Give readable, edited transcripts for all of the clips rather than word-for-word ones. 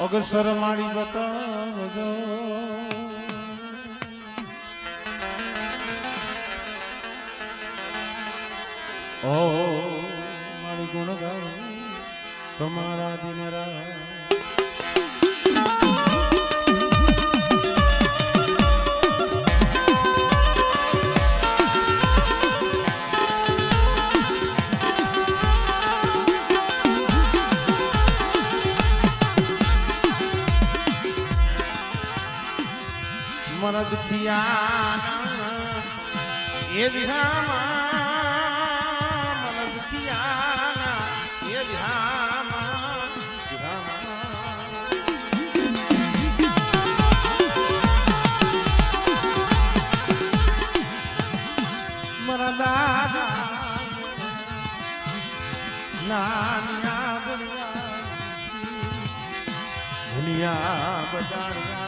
અગસર મારી બતાવજો ઓ મારી ગુણ ગાવ તમારા દિન રાત મરદ પિયાના એ વિહામાં મરદ પિયાના એ વિહામાં મારા દાદા નાનિયા દુનિયા બજારિયા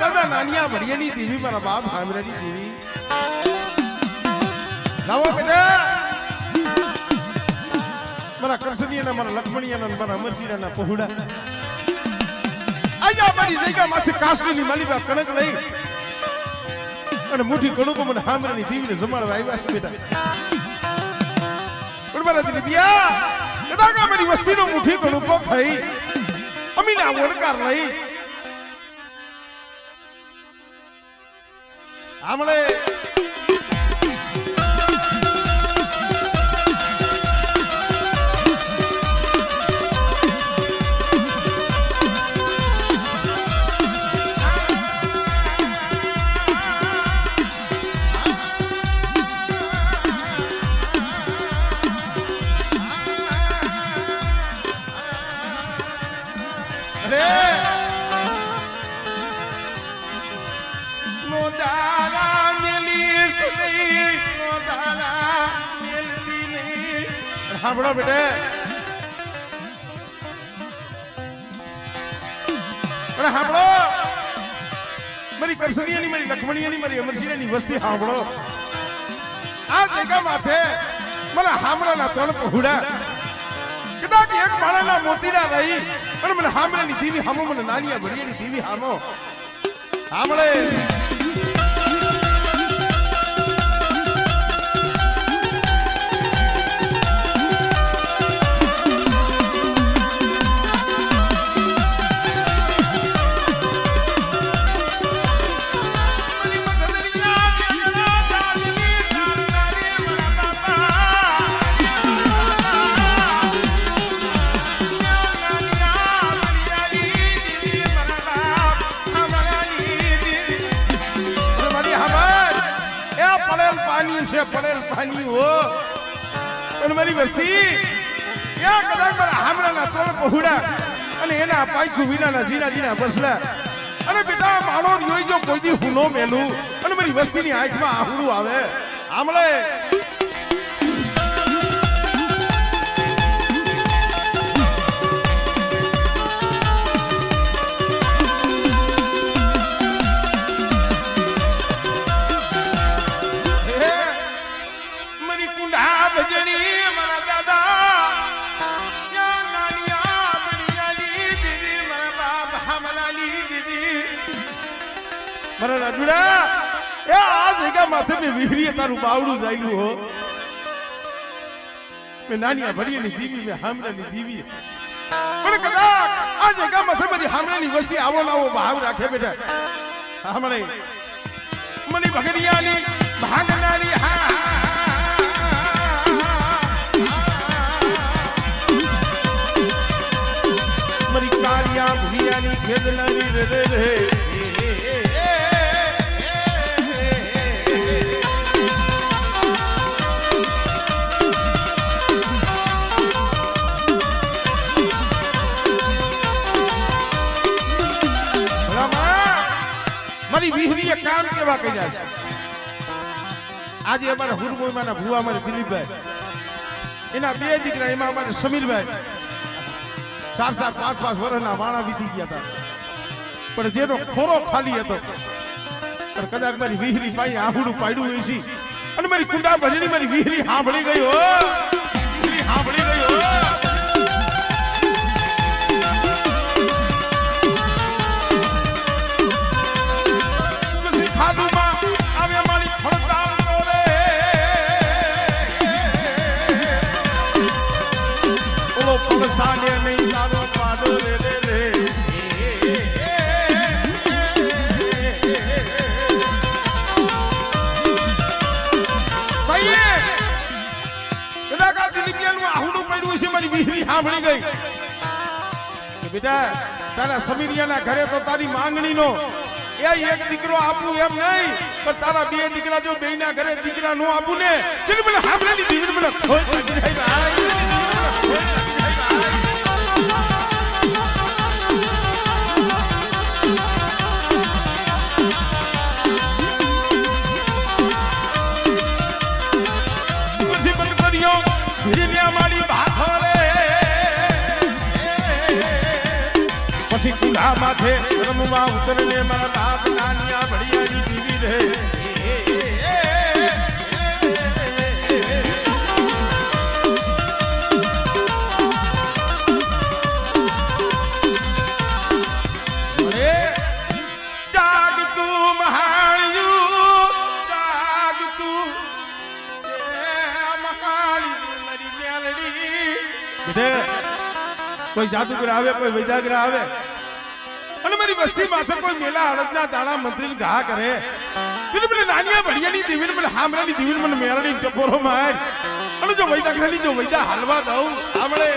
દાદા નાનિયા ભડિયાની દેવી મારા બાપ હામરાની દેવી લાવો બેટા મારા કરસનીયાના મારા લક્ષ્મણીયાના મારા અમરસિંહના પહોડા આયા મારી જગ્યા માથે કાસની માલીબા કણક લઈ અને મુઠી કણુકો મને હામરાની દેવીને જમાડવા આવ્યા છે બેટા પણ મારા દીદીયા કદાકા મારી વસ્તીનો મુઠી કણુકો ખાઈ અમીના વણકાર લઈ આમળે સાંભળો બેટે સાંભળો મારી કરસનીયાની મારી લક્ષ્મણીયાની મારી અમરસિંહની વસ્તી સાંભળો આ જગ્યા માથે મને હામરાના ત્રણ પહોડા કદાચ એક માળાના મોતીડા રહી અને મને હામરાની દેવી હામો મને નાનિયા ભડિયાની દેવી હામો સાંભળે પડેલ પાણી હો અને મારી વસ્તી ક્યાં કદાચ મારા હામરાના ત્રણ પહોડા અને એના પાયખું વિનાના જીના જીના બસલા અને બેટા માણો જોઈ જો કોઈ દી હું નો મેલું અને મારી વસ્તીની આંખમાં આહુડું આવે આમળે મારા રાજુડા એ આ જગ્યા માથે મેં વીહરીએ તારું બાવડું જાયલું હો મેં નાનિયા ભડિયાની દીવી મેં હામરાની દીવી પણ કદાચ આ જગ્યા માથે મારી હામરાની વસ્તી આવો લાવો ભાવ રાખે બેટા હામણે મની ભગડિયાની ભાગનારી મારી કાલિયા ભુડિયાની ખેદનારી રે રે મારી વિહરીએ કામ કેવા કર્યા છે આજે અમારા હુરમોઈમાના ભુવા અમારે દિલીપભાઈ એના બે દીકરા એમાં અમારે સમીરભાઈ 4-4 5-5 વર્ષના વાણા વીતી ગયા હતા પણ જેનો ખોરો ખાલી હતો પણ કદાચ મારી વિહરી પાઈ આહુડું પાડ્યું હોય છે અને મારી કુંડા ભજણી મારી વિહરી સાંભળી ગઈ હો વિહરી સાંભળી ગઈ હો સાને નહીં તારો પાડો રે રે રે ભાઈ કદાચ દિલીપિયાનું આહુડું પડ્યું છે મારી વિહરી સાંભળી ગઈ બેટા તારા સમીરિયાના ઘરે તો તારી માંગણીનો એ એક દીકરો આપું એમ નહીં પણ તારા બે દીકરા જો બેયના ઘરે દીકરા નો આપું ને એટલે મને સાંભળેલી દીકરી મને ખોટ લાગી જાય ભાઈ પછી કુંડા માથે રમવા ઉતરને મારા બાપ નાનિયા ભડિયાની દીવી રે જાગ તું મહાણ્યું જાગ તું મહાણ્યું મારી મેલડી બેટે કોઈ જાદુગર આવે કોઈ વૈદાગર આવે અને મારી વસ્તી માથે કોઈ મેલા હળદના દાણા મંત્રી ઘા કરે એટલે મને નાનિયા ભડિયાની દીવીને મને હામરાની દીવીને મને મેરડી ટપોરો માર અને જો વૈદાગરની જો વૈદા હાલવા દઉં આમળે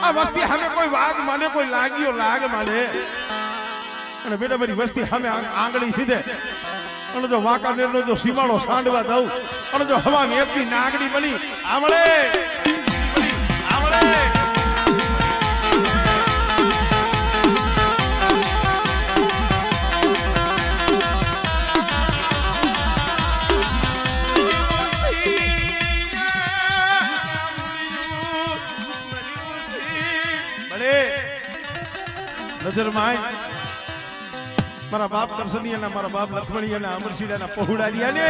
આ વસ્તી સામે કોઈ વાગ માને કોઈ લાગ્યો લાગ માને અને બેટા મારી વસ્તી સામે આંગળી સીધે અને જો વાંકાનેરનો જો સીમાડો સાંડવા દઉં અને જો હવા વેચતી નાગડી બની આમળે આમળે નજર માય મારા બાપ કરસનિયાના મારા બાપ લખમણીયાના અમરશીડાના પહોળારિયાને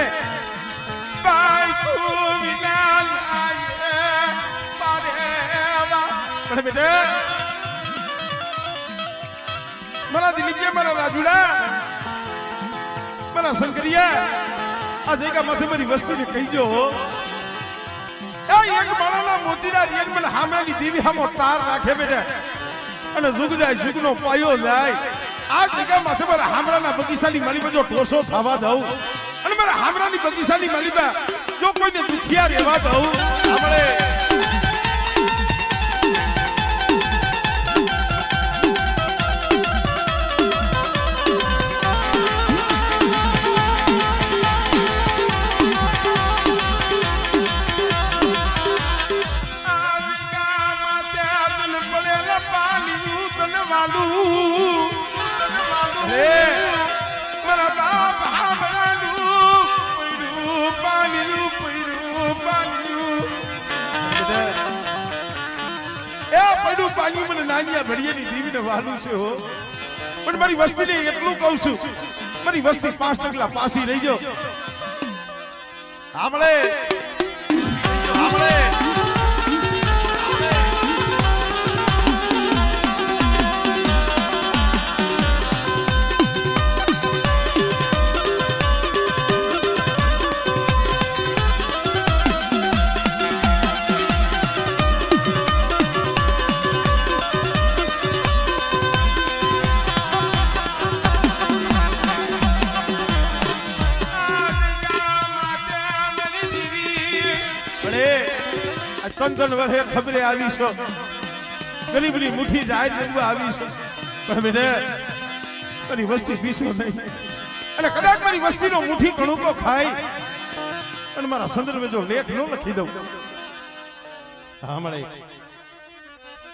બાઈ તું વિના લાયે પારેવા પણ બેટા મારા દિલીપિયા મારા રાજુડા મારા શંકરિયા આ જગ્યા માથે મારી વસ્તીને કહીજો એક માળાના મોતીના રિયલ મને હામેની દેવી હામો તાર રાખે બેટા અને જુગ જાય જુગનો પાયો જાય આ જગ્યા માથે મારા હામરાના બગીચાની માલી જો ઢોસો થવા દઉં અને મારા હામરાની બગીચાની માલી જો કોઈને દુખિયા રહેવા દઉં આપણે પાણી મને નાનિયા ભડિયાની દીવીને વાલું છે હો પણ મારી વસ્તીને એટલું કહું છું મારી વસ્તી 5 ટકલા પાસી રહી ગયો આપણે આપણે કંચન વરે ખબરે આવી છો ગરીબની મુઠ્ઠી જાહેર જમવા આવી છો પણ બેને મારી વસ્તી પીસો નહીં અને કદાચ મારી વસ્તીનો મુઠ્ઠી કણુકો ખાય અને મારા સંદર્ભે જો લેખ ન લખી દઉં આમળે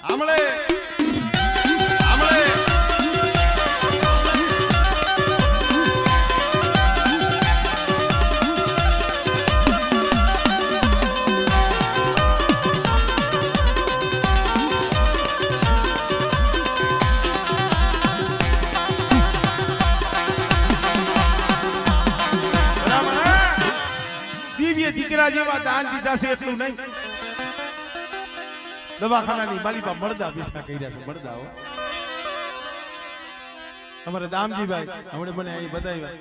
આમળે આમળે દીકરા જેવા દાન દીધા છે એટલું નહીં દવાખાનાની માલિકા મળદા બેઠા કર્યા છે મળદાઓ અમારે દામજીભાઈ હમણે મને અહીં બતાવ્યા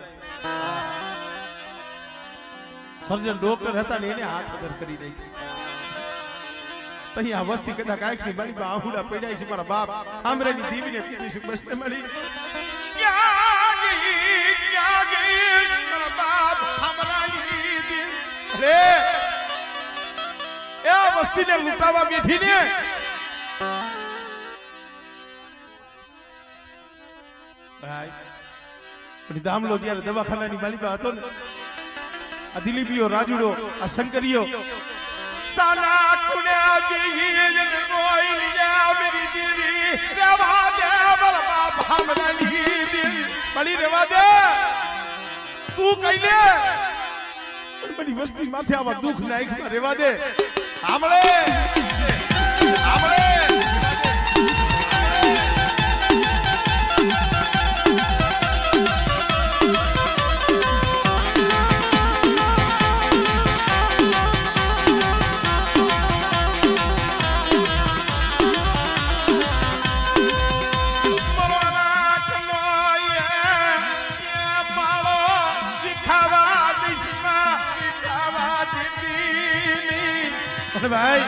સર્જન ડોક્ટર હતા ને એને હાથ અદર કરી દઈ અહીં આ વસ્તી કદાચ કાંઈક ની માલિકા આહુડા પડ્યા છે મારા બાપ આમરેની દીવીને કીધું છે બસ મળી મારા બાપ આમરાની રે એ વસ્તીને લૂંટાવા બેઠી ને ભાઈ દામલો જ્યારે દવાખાનાની માલિકા હતો ને આ દિલીપીઓ રાજુડો આ શંકરીઓ સાના કુણ્યા બીજ કોઈ લીયા મેરી દીવી રેવા દે મારા બાપ હમણાની દિલ બળી રેવા દે તું કઈ લે બધી વસ્તી માથે આવા દુઃખ નાખ્યા રેવા દે આમળે આમળે ભાઈ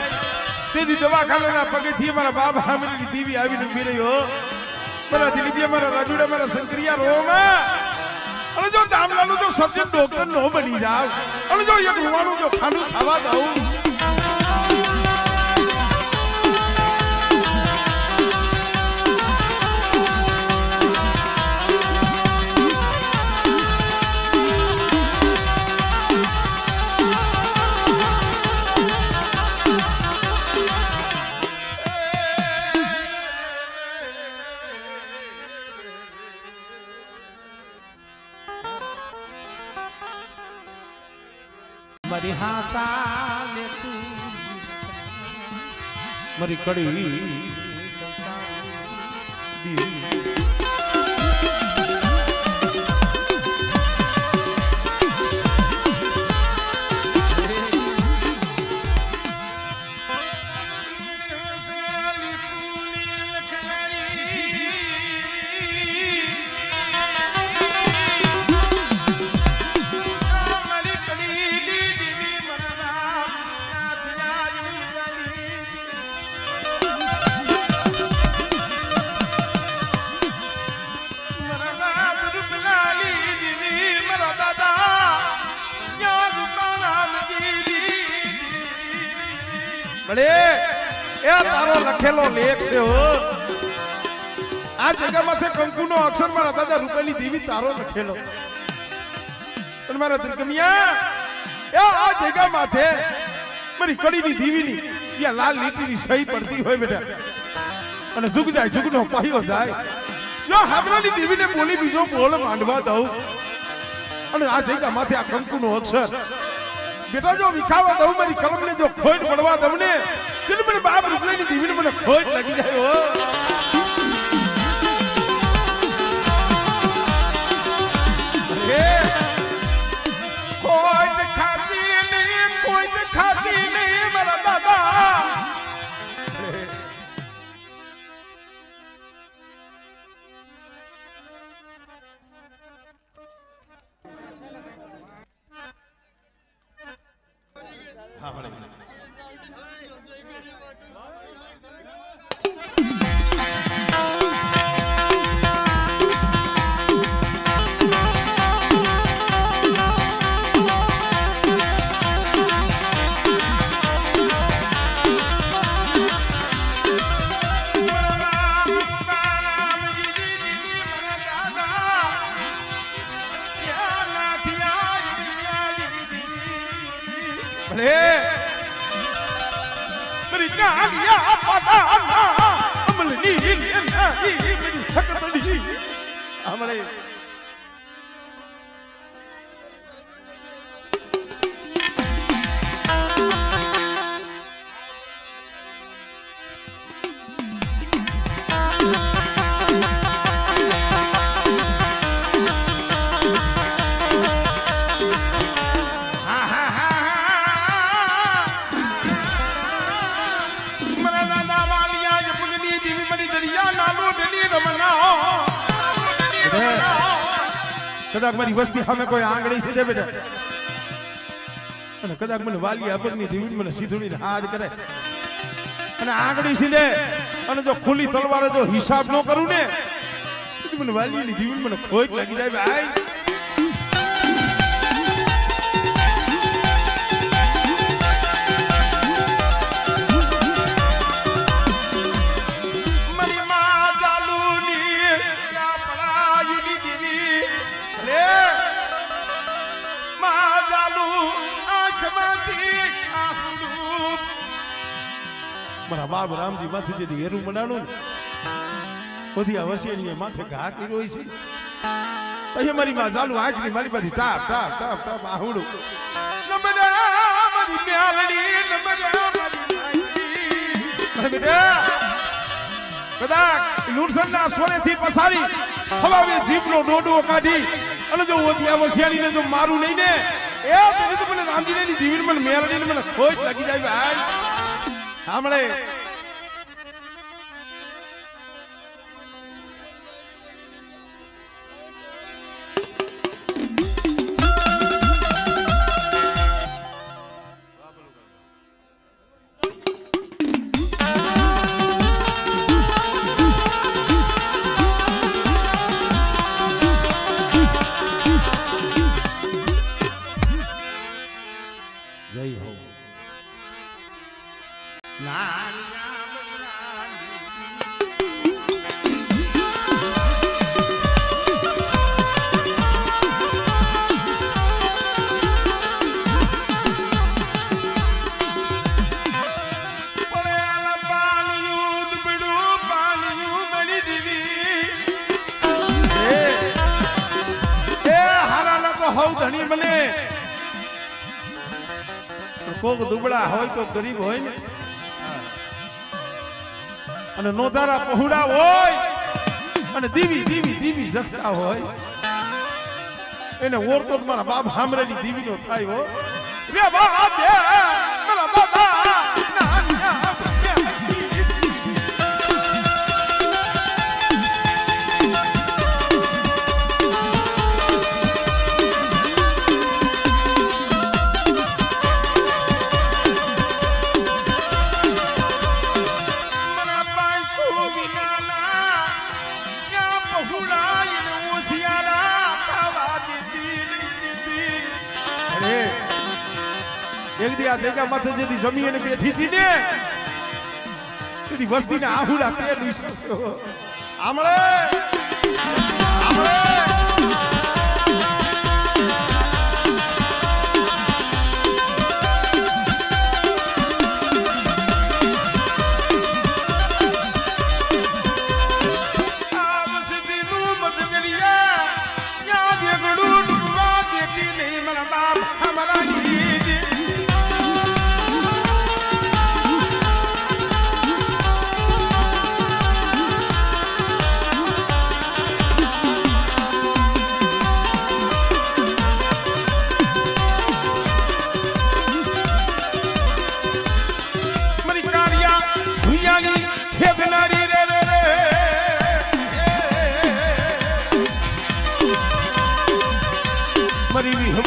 તેની દવાખાનાના પગેથી મારા બાપ હામરીની દીવી આવીને ઉભી રહ્યો મારા દિલીપીએ મારા રાજુડા મારા શંકરિયા રોમાં અને જો દામલાનું જો સર્જન ડોક્ટર નો બની જાવ અને જો એક રૂવાનું જો ખાનું ખાવા દઉં મારી હાસા લે તું મારી કડી બડે એ તારો લખેલો લેખ છે હો આ જગ્યામાંથી કંકુનો અક્ષર મારા દાદા રૂપાલી દેવી તારો લખેલો પણ મારા ત્રિકમિયા એ આ જગ્યામાંથી મારી કડીની દેવીની ત્યાં લાલ લીટીની સહી પડતી હોય બેટા અને ઝુક જાય ઝુકનો પાયો જાય યો હામરાની દેવીને બોલી બીજો બોલ માંડવા દઉં અને આ જગ્યામાંથી આ કંકુનો અક્ષર બેટા જો વિખાવા દઉં મારી કલમને જો ખોટ પડવા દઉં ને તેને મને બાપ રૂપલાની દીવીને મને ખોટ લાગી જાય હો કોઈ ખાતી નહીં મારા દાદા હા ભલે अरे मेरी नानिया पटाना अमलनी नानी मेरी हकतड़ी हमारे कदाक मारी वस्ती सामे कोई आंगणी सीधे बेटा અને કદાક મને વાલી અબગની દીવડી મને સીધુની હાથ કરે અને આંગળી સીધે અને જો ખુલ્લી તલવારે જો હિસાબ ન કરું ને તો મને વાલીની દીવડી મને ખોટ લાગી જાય ભાઈ મારા બાપ રામજી માથે જે હેરું બનાણું ને બધી અવશ્ય માથે ઘા કર્યો છે પછી મારી માં ચાલુ આંખની મારી પાછી ટાપ ટાપ ટાપ ટાપ આહુડું મારી મ્યાલડી બેટા કદાચ લુણસરના સોનેથી પસારી હવાવે જીભનો ડોડો કાઢી અને જો ઓધી અવશ્યાની જો મારું નહીં ને એ તો મને રામજીની દીવીને મને મેલડીને મને ખોટ લાગી જાય ભાઈ સાંભળે જય હો ધણી બને કોક દુબળા હોય તો ગરીબ હોય ને અને નોધારા પહોળા હોય અને દીવી દીવી દીવી જગતા હોય એને ઓરતો મારા બાપ હામરેની દીવી નો થાય હો રે બાપ દે મારા બાબા એક દી આ દેગા માથે જેથી જમીને બેઠી હતી ને તેની વસ્તીને આહુડા તેલ વિશે આમળે આમળે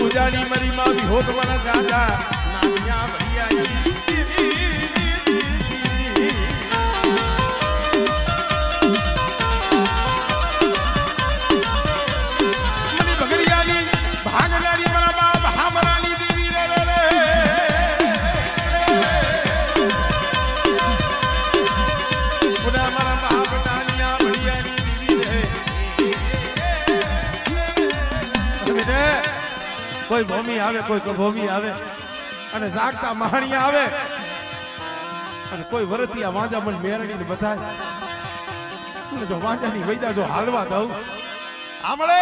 बुझाड़ी मरी माँ भी होत वाला दादा नानिया भैया मनी बगरियाली भागलाली मरा बाप हमरानी देवी रे रे रे उड़ा मरा बाप नानिया भैया देवी रे कोई भूमि आवे कोई भूमि आवे અને જાગતા મહાણિયા આવે અને કોઈ વરતિયા વાંજા મને મેરડીને બતાય જો વાંજાની વૈદા જો હાલવા દઉં આમળે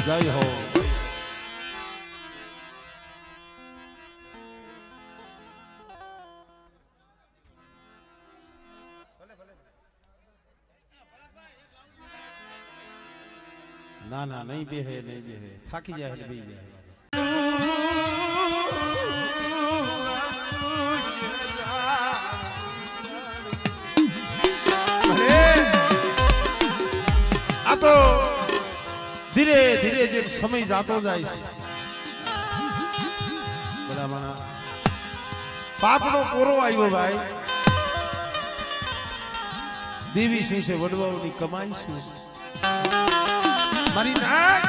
જય હો ના ના નહીં બેહે થાકી જાય એટલે બેહી જાય આ તો ધીરે ધીરે જેમ સમય જાતો જાય છે બધા મને પાપનો કોરો આવ્યો ભાઈ દેવી શું છે વડવાઓની કમાઈ શું છે મારી નાક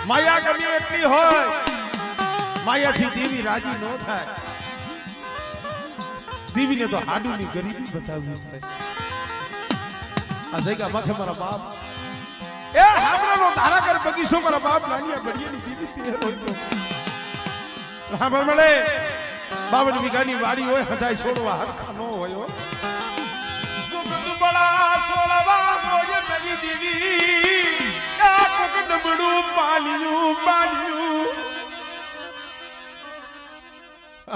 માયા ગમે એટલી હોય માયાથી દેવી રાજી ન થાય દેવીને તો હાડુની ગરીબી બતાવવી પડે આ જગ્યા માથે મારા બાપ એ હામરાનો ધારા કર બગીચો મારા બાપ નાનિયા બડિયાની દીવી તે હોય તો રામર મળે 52 વીઘાની વાડી હોય હદાય છોડવા હરખા ન હોય ગોગંદ બળા સોળવા ગોય મેરી દીવી આ ગોગંદ બડું પાલિયું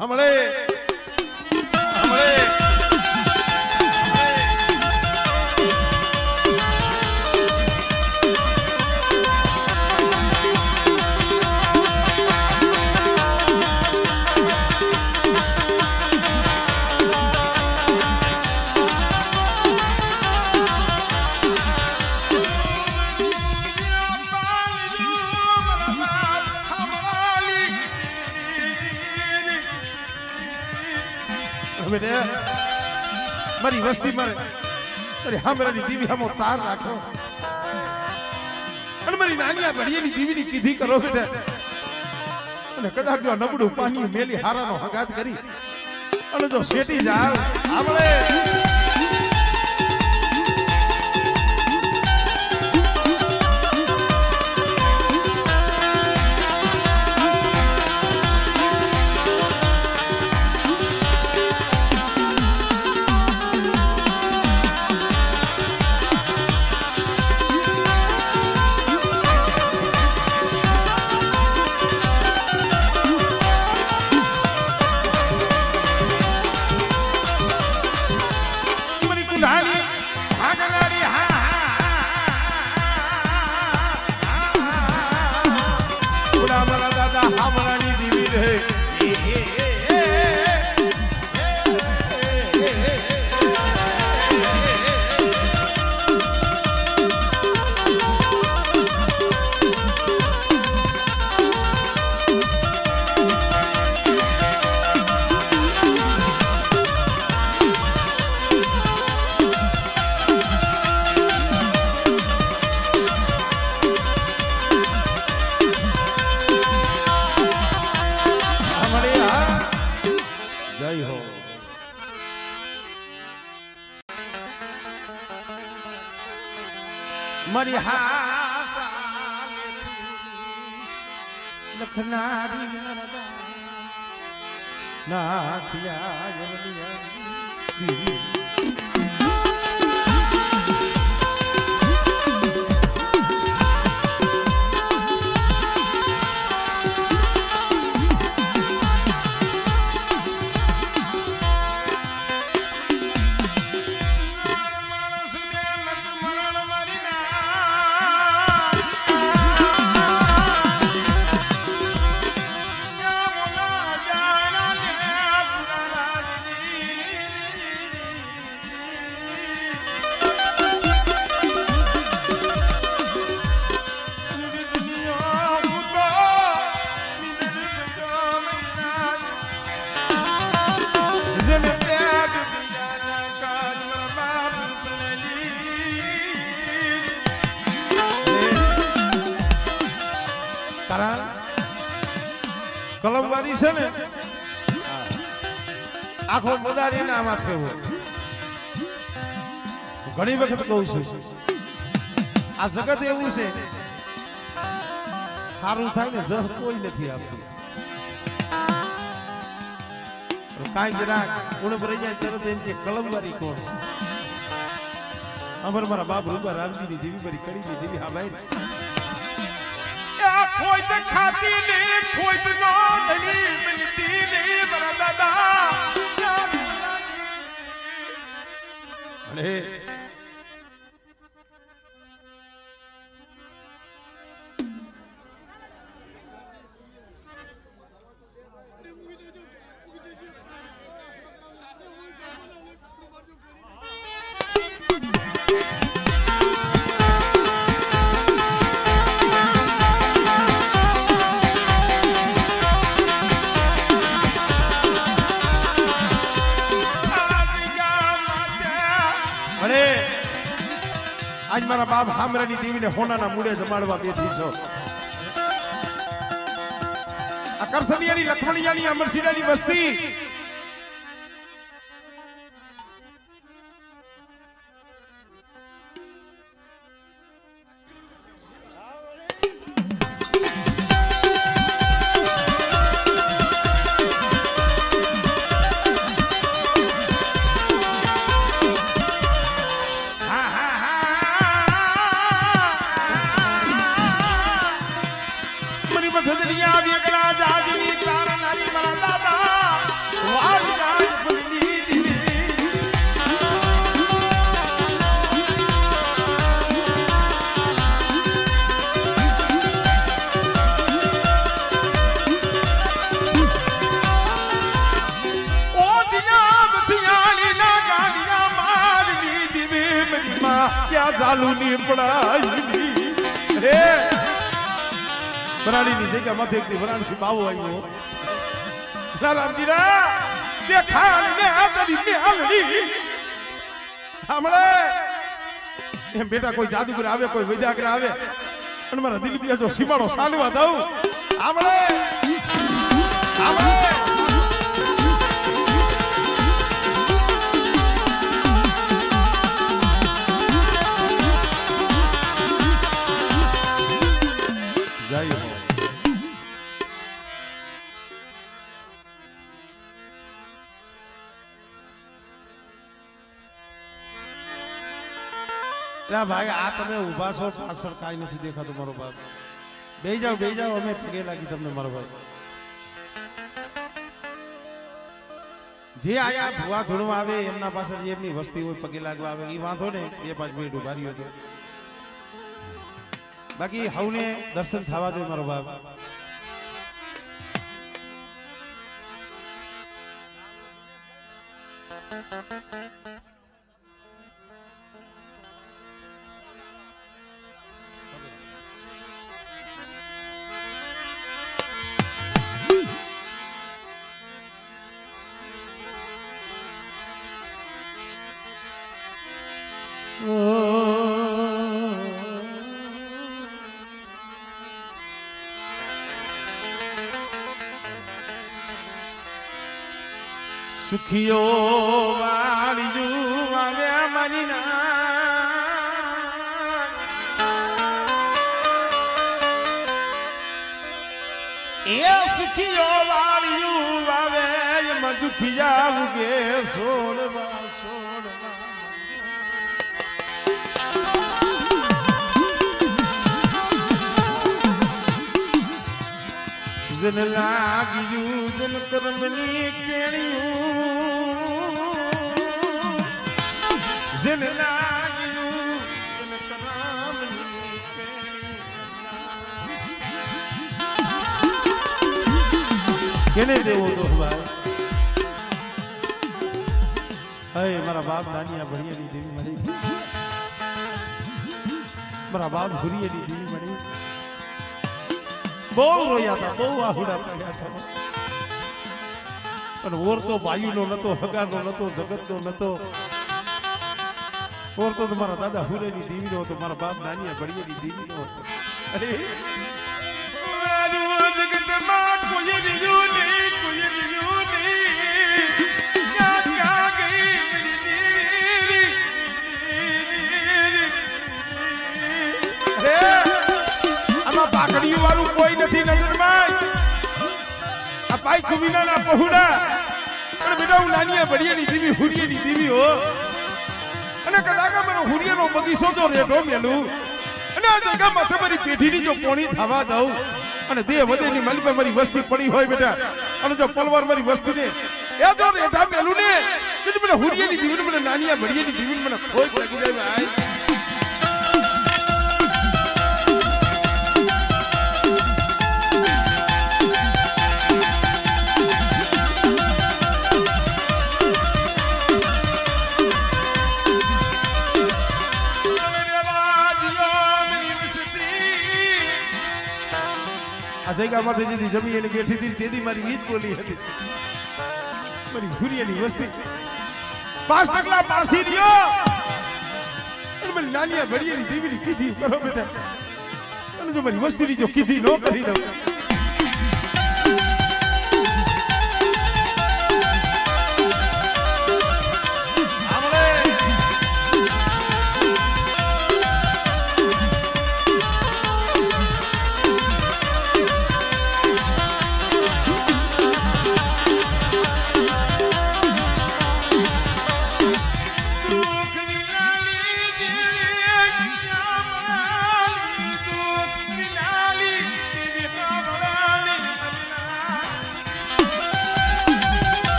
હમળે મારી વસ્તી મારી હામરાની દીવી હમો તાર રાખો અને મારી નાનિયા ભડિયાની દીવીની કીધી કરો બેટા અને કદાચ જો નબળું પાણી મેલી હારાનો હગાત કરી અને જો શેટી જાવ આપણે મારી હાસા લખનારી નરદા નાથિયા જવલિયા ભગવાનની છે ને આખો મદારી ના માથે હોય ઘણી વખત કહું છું આ જગત એવું છે સારું થાય ને જસ કોઈ નથી આપતું કાંઈ જરાક ઉણપ રહી જાય તરત એમ કે કલમવારી કોણ છે અમર મારા બાપ રૂપા રામજીની દેવી મારી કડી ની દેવી હા ભાઈ કોઈ તો ખાતી ને કોઈ તો નો ધણી મિલતી ને મારા દાદા અરે આજ મારા બાપ હામરાની દેવીને હોનાના મૂળે જમાડવા બેઠી છો આ કરસનિયાની લખમણિયાની અમરસીડાની વસ્તી क्या जालूनी पढ़ाई रे बराड़ी ની જગ્યા માથે એક વરાણસી બાવો આવ્યો રામજી રા દેખા ને આદરી ને આલડી હમણે એમ બેટા કોઈ જાદુગર આવે કોઈ વૈદ્યગર આવે અને મારા દિલથી જો સીમાડો સાલવા દઉં હમણે હમણે ભાઈ આ તમે ઉભા છો પાછળ કાંઈ નથી દેખાતું મારો બાપ બે જાઓ અમે પગે લાગી તમને મારો ભાઈ જે આયા ભુવા ધૂણવા આવે એમના પાછળ જે એમની વસ્તી હોય પગે લાગવા આવે એ વાંધો ને 2-5 મિનિટ ઉભા રહ્યો હતો બાકી હવને દર્શન થવા જોઈએ મારો બાપ સુખિયો વાળ્યું આવ્યા મારી એ સુખિયો વાળ્યું આવે એમાં દુખિયા ઉગે સોડવા સોડવા જન લાગ્યું જન કર્મની કેણ્યું જન લાગ્યું જન કર્મની કેણ્યું કેને દેવો તો ભાઈ હે મારા બાપ નાનિયા ભણિયાની દેવી મળી મારા બાપ ભુરિયાની દેવી મળી બહુ રોયા હતા બહુ આહુડા પડ્યા હતા પણ ઓર તો ભાઈનો નતો હગાનો નતો જગતનો નતો ઓર તો મારા દાદા હુરેની દેવીનો હતો મારા બાપ નાનિયા ભણિયાની દેવીનો હતો અરે જગતમાં કોઈ રહ્યું નહીં હૈયું વાળું કોઈ નથી નજરમાં આ પાઈ ખુબીના ના પહોડા પણ બેટા હું નાની બડિયાની દીવી હુરિયાની દીવી હો અને કદાચ મારો હુરિયાનો બગીચો જો રેડો મેલું અને આ જગ્યામાં તમારી પેઢીની જો પોણી થવા દઉં અને દેહ વધેની મલપે મારી વસ્તી પડી હોય બેટા અને જો પલવાર મારી વસ્તી છે એ જો રેડા મેલું ને તો મને હુરિયાની દીવી મને નાની બડિયાની દીવી મને ખોઈ લાગી જાય ભાઈ જગ્યા માથે જેથી જમી એને બેઠી હતી તેથી મારી ઈદ બોલી હતી મારી હુરિયાની વસ્તી 5 ટકલા પાસી રહ્યો અને મારી નાની ભડિયાની દીવીની કીધી કરો બેટા અને જો મારી વસ્તીની જો કીધી ન કરી દઉં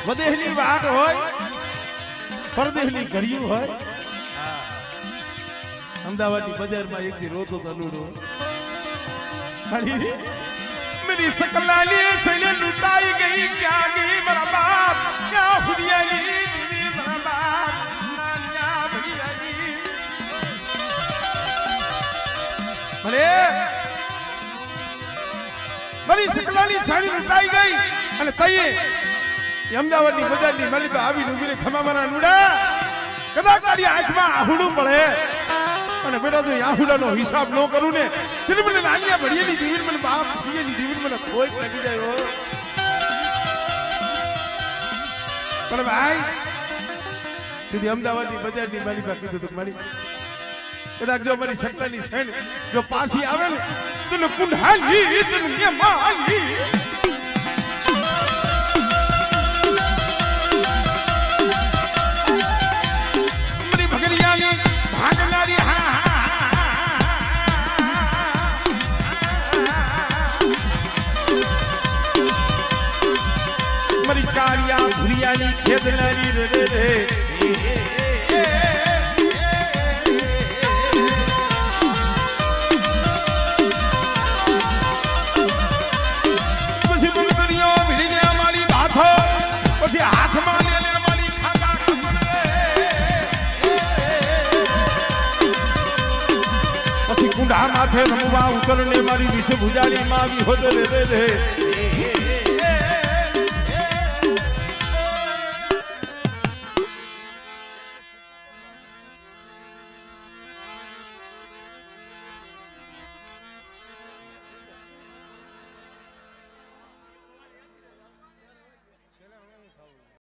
વદેહની વાત હોય પરદેહની ઘડિયું હોય અમદાવાદની બજારમાં એક દી રોતો તનુડો मेरी सकलाली सैले लुटाई गई क्या गई मेरा बाप क्या हुरियाली दीदी मेरा बाप नानिया भैयाली अरे मेरी सकलाली साड़ी लुटाई गई અને તઈએ અમદાવાદની બજારની મલિકા આવીને ઉભીને ખમામાના નુડા કદાચ તારી આંખમાં આહુડું પડે અને બેટા જો આહુડાનો હિસાબ ન કરું ને તેને મને નાનિયા ભડિયાની જીવન મને બાપ ભડિયાની જીવન મને કોઈ લાગી જાય પણ ભાઈ તીધી અમદાવાદની બજારની મલિકા કીધું તો મારી કદાચ જો મારી સત્તાની સૈન જો પાછી આવે ને તને કુંડાલી તને માલી कालिया भुरियानी खेदनारी रे रे रे પછી મુંદરીઓ ભીડીને અમારી બાથો પછી હાથમાં લેને અમારી ખાતા પછી કુંડા માથે રમવા ઉતરને મારી વિશે ભુજાડી માં આવી હોત રે રે રે